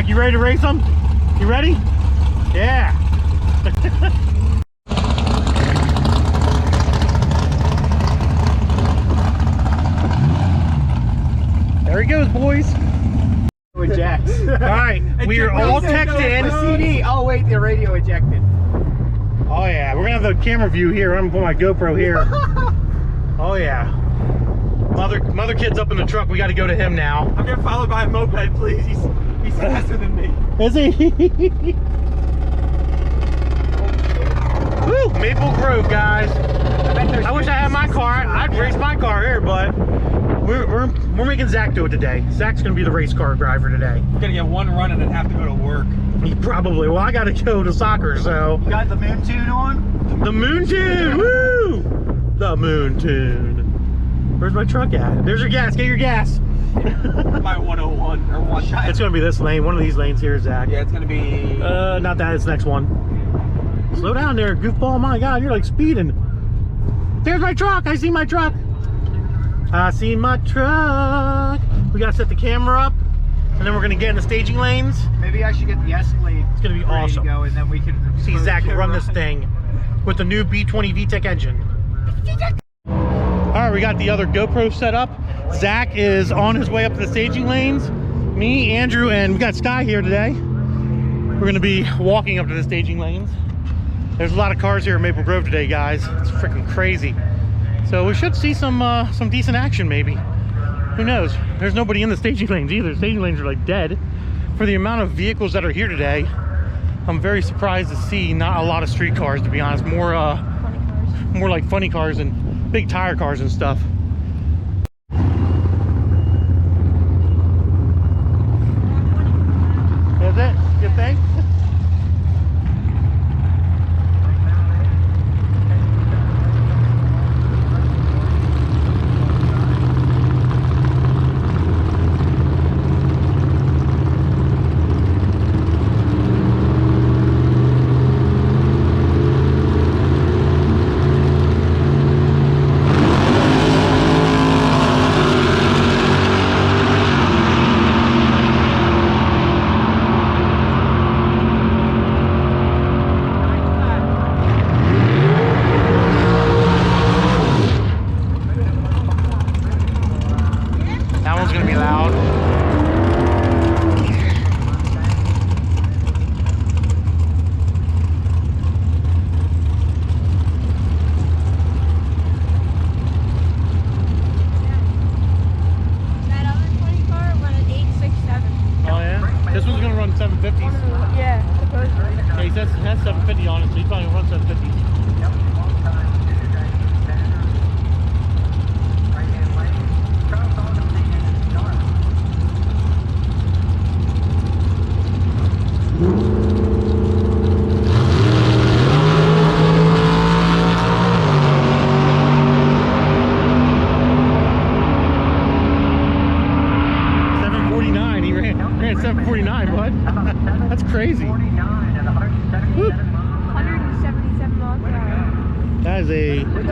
Zach, you ready to race them? You ready? Yeah. There he goes, boys. Ejects. All right, we are all teched in. CD. Oh wait, the radio ejected. Oh yeah, we're gonna have the camera view here. I'm gonna put my GoPro here. Oh yeah. Mother kid's up in the truck. We got to go to him now. I'm getting followed by a moped, please. He's faster than me. Is he? Woo, Maple Grove, guys. I wish I had my car. I'd race my car here, but we're making Zach do it today. Zach's gonna be the race car driver today. I'm gonna get one run and then have to go to work. He probably. Well, I got to go to soccer, so. You got the moon tune on? The moon tune. Woo! The moon tune. Where's my truck at? There's your gas. Get your gas. My 101 or one. It's gonna be this lane. One of these lanes here, Zach. Yeah, it's gonna be. Not that. It's the next one. Slow down there, goofball. My God, you're like speeding. There's my truck. I see my truck. I see my truck. We gotta set the camera up, and then we're gonna get in the staging lanes. Maybe I should get the Escalade. It's gonna be awesome. To go, and then we can see Zach run this thing with the new B20 VTEC engine. All right, we got the other GoPro set up. Zach is on his way up to the staging lanes. Me, Andrew, and we got Sky here today. We're gonna be walking up to the staging lanes. There's a lot of cars here in Maple Grove today, guys. It's freaking crazy. So we should see some decent action, maybe. Who knows? There's nobody in the staging lanes either. The staging lanes are like dead. For the amount of vehicles that are here today, I'm very surprised to see not a lot of street cars, to be honest. More like funny cars and big tire cars and stuff. Is it? You think?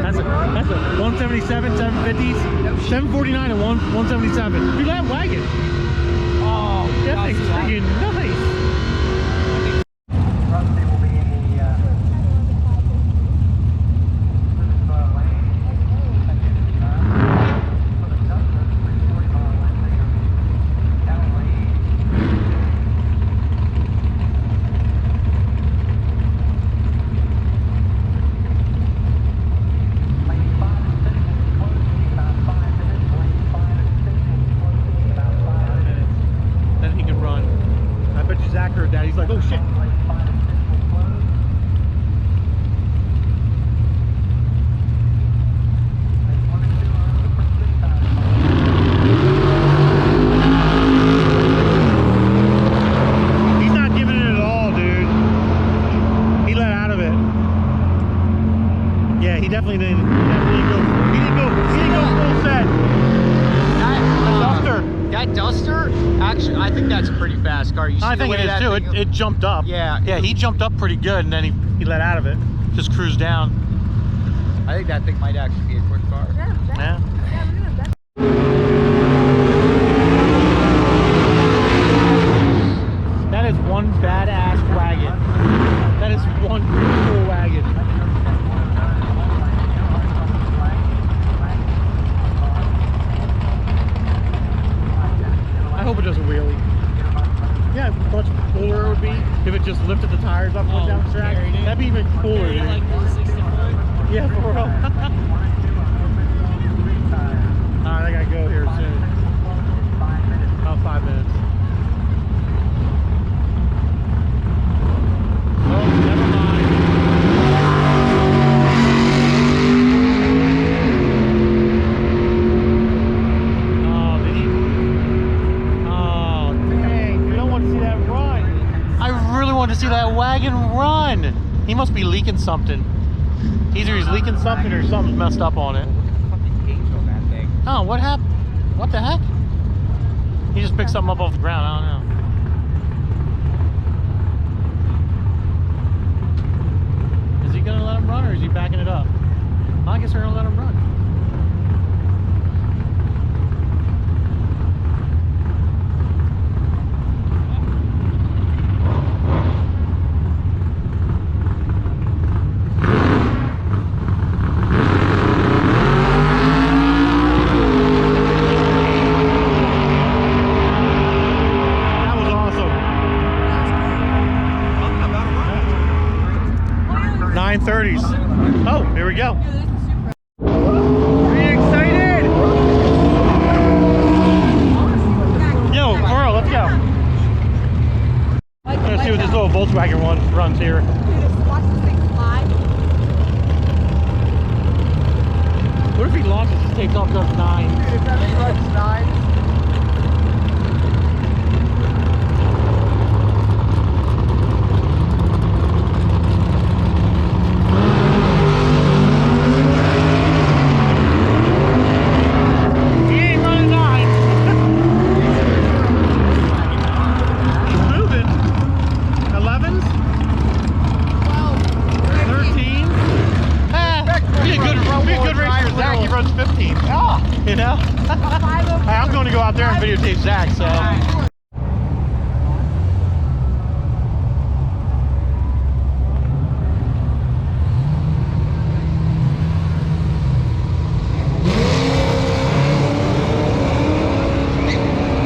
That's a 177, 750s, 749 and 177. Dude, that wagon. Oh, that thing's freaking nice. He's like, oh shit. He's not giving it at all, dude. He let out of it. Yeah, he definitely didn't. He didn't go full set. That Duster, actually, I think that's a pretty fast car. I think it is too. It jumped up. Yeah. Yeah, he jumped up pretty good, and then he let out of it. Just cruised down. I think that thing might actually be a quick car. Yeah. one badass wagon. That is one pretty cool wagon. I hope it does a wheelie. Yeah, much cooler it would be if it just lifted the tires up and went down the track. That'd be even cooler, dude. Like 160 foot. Yeah, for real. Alright, I gotta go here soon. About 5 minutes. Oh, never mind. Oh, did he? Oh, dang. You don't want to see that run. I really want to see that wagon run. He must be leaking something. Either he's leaking something or something's messed up on it. Oh, what happened? What the heck? He just picked something up off the ground. I don't know. Is he gonna let him run or is he backing it up? I guess we're gonna let him run. That was awesome. 930s. Oh, here we go. Are you excited? Yo, Coral, let's go. Let's see what this little Volkswagen one runs here. Watch this thing fly. What if he launches and takes off just 9? Dude, if that thing runs 9. He ain't running 9. He's moving. 11s? 13s? Be a good racer. Zach, he runs 15. Ah! You know? Hey, I'm going to go out there and videotape Zach, so.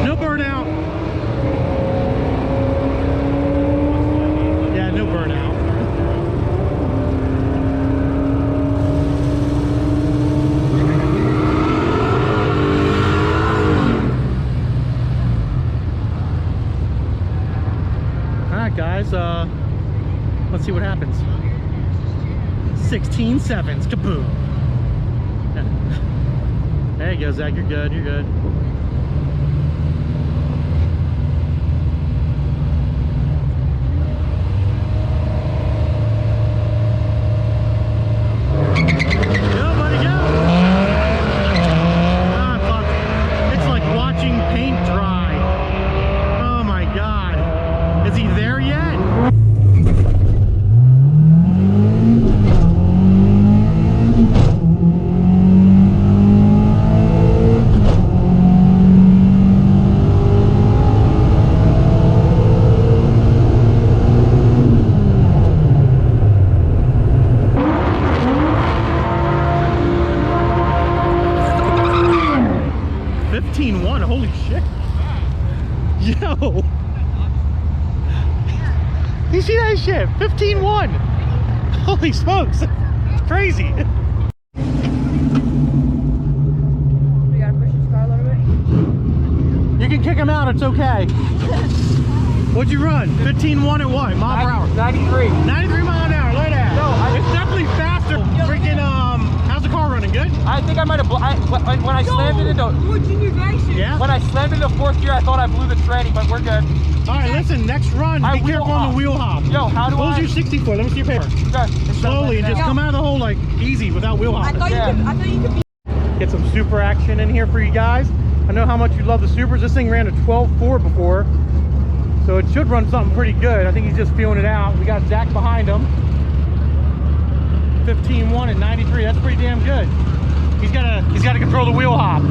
No burnout. Yeah, no burnout. Alright guys, let's see what happens. 16 sevens, kaboom. There you go, Zach, you're good, you're good. Go, buddy, go! Ah, fuck. It's like watching paint dry. Oh my god. Is he there yet? Holy shit. Yo. You see that shit? 15-1. Holy smokes. It's crazy. You gotta push his car a little bit. You can kick him out, it's okay. What'd you run? 15-1 at what? Mile per hour? 93. 93 mile an hour, look at that. No, it's definitely faster. Freaking, how's the car running? Good? I think I might have, when I slammed it into, Yeah? when I slammed into fourth gear, I thought I blew the tranny, but we're good. All right, listen, next run, be careful on the wheel hop. Yo, how do What I? was your 60 foot? Let me see your paper. Okay. Slowly, and just come out of the hole like easy without wheel I hopping. thought you could be. Get some super action in here for you guys. I know how much you love the supers. This thing ran a 12.4 before, so it should run something pretty good. I think he's just feeling it out. We got Zach behind him. 15-1 and 93. That's pretty damn good. He's got to control the wheel hop.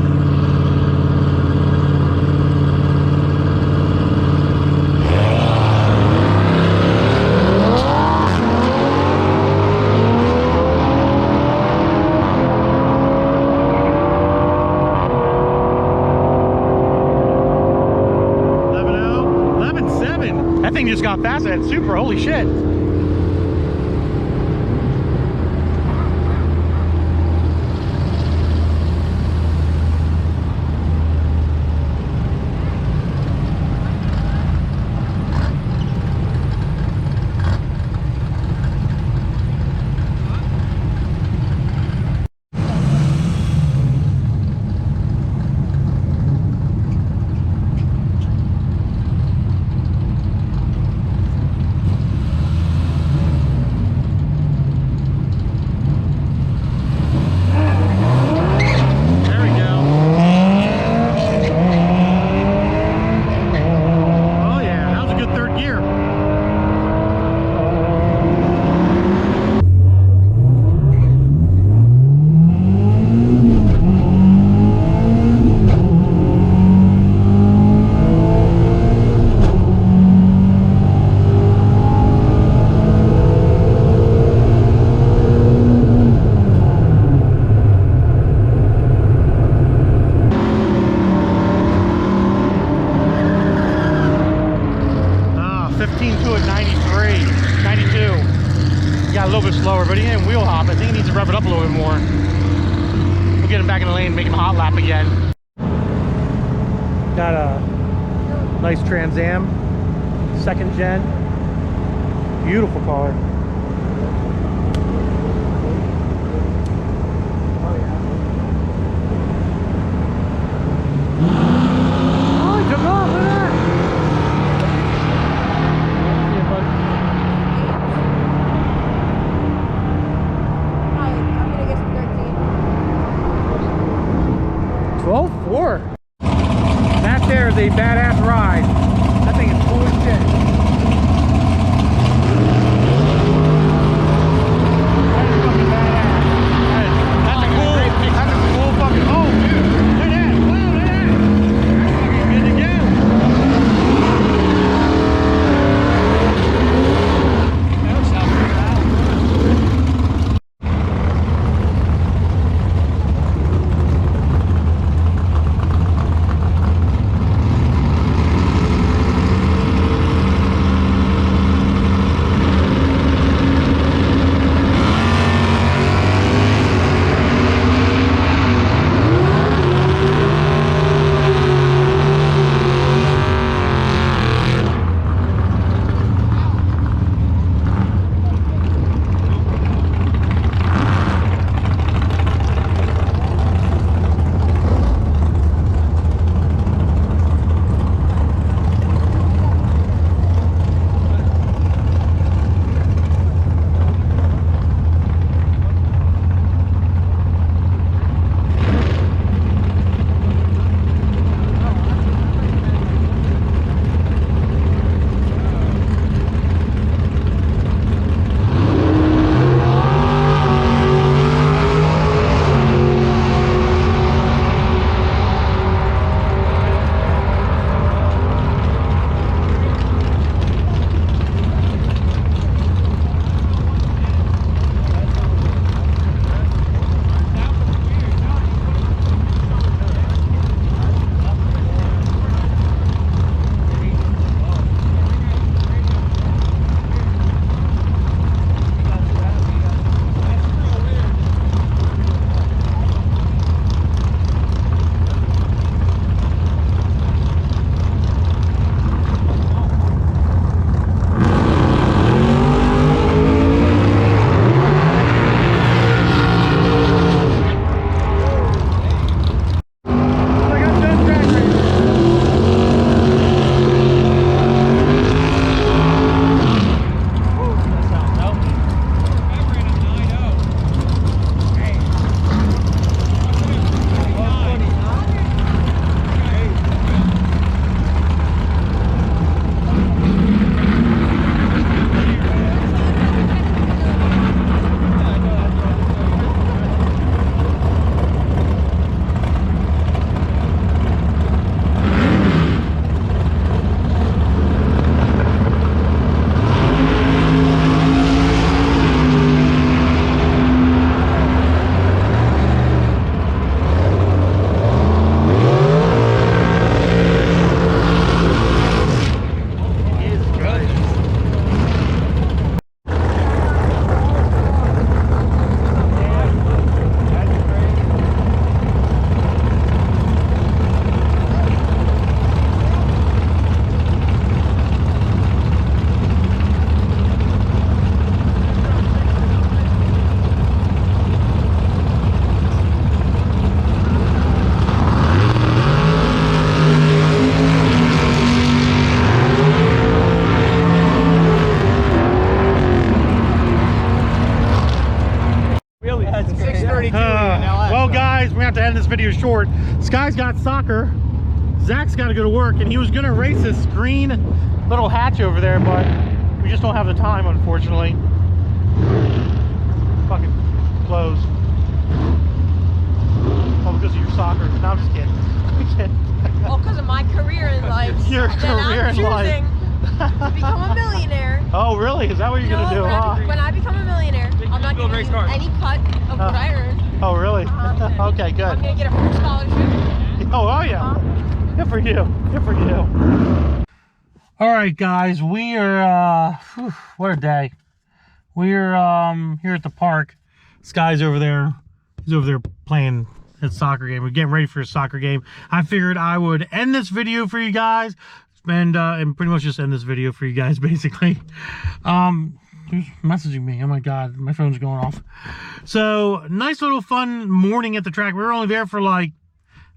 how fast that super, holy shit. Slower, but he didn't wheel hop. I think he needs to rev it up a little bit more. We'll get him back in the lane, make him hot lap again. Got a nice Trans Am, 2nd gen. Beautiful car. Oh, he took off, look at that. See you, bud. 12.4. That there is a badass ride. That thing is cool as shit. already doing it in LS. Well, guys, we have to end this video short. Sky's got soccer. Zach's got to go to work, and he was going to race this green little hatch over there, but we just don't have the time, unfortunately. Fucking closed. Oh, because of your soccer. No, I'm just kidding. I'm kidding. Well, because of my career in life. Your then career I'm in life. choosing to become a millionaire. Oh, really? Is that what you're going to do, huh? When I become a millionaire, I'm not going to use any cut of what I earn. Oh, really? Okay, good. I'm going to get a full scholarship. Oh, yeah. Good for you. Good for you. All right, guys. We are, what a day. We're here at the park. Sky's over there. He's over there playing his soccer game. We're getting ready for his soccer game. I figured I would end this video for you guys. And pretty much just end this video for you guys, basically. Who's messaging me? Oh my god, my phone's going off. So, nice little fun morning at the track. We were only there for like,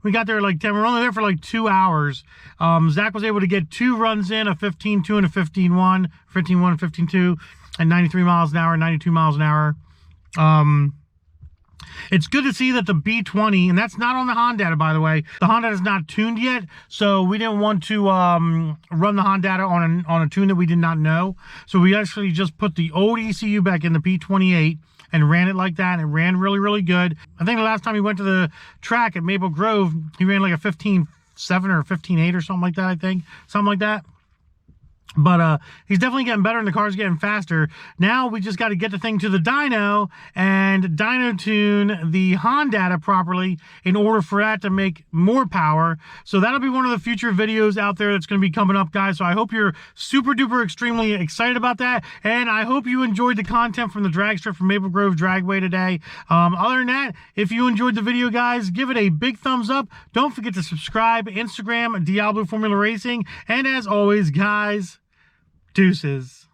we got there at like 10. We were only there for like 2 hours. Zach was able to get 2 runs in, a 15.2 and a 15.1, 15.1 and 15.2, at 93 miles an hour, 92 miles an hour. It's good to see that the B20, and that's not on the Honda, by the way. The Honda is not tuned yet, so we didn't want to run the Honda on a tune that we did not know. So we actually just put the old ECU back in the P28 and ran it like that, and it ran really, really good. I think the last time he went to the track at Maple Grove, he ran like a 15.7 or a 15.8 or something like that, I think. Something like that. But he's definitely getting better and the car's getting faster. Now we just got to get the thing to the dyno and dyno tune the Honda properly in order for that to make more power. So that'll be one of the future videos out there that's going to be coming up, guys. So I hope you're super duper extremely excited about that. And I hope you enjoyed the content from the drag strip from Maple Grove Dragway today. Other than that, if you enjoyed the video, guys, give it a big thumbs up. Don't forget to subscribe. Instagram, Diablo Formula Racing. And as always, guys, deuces.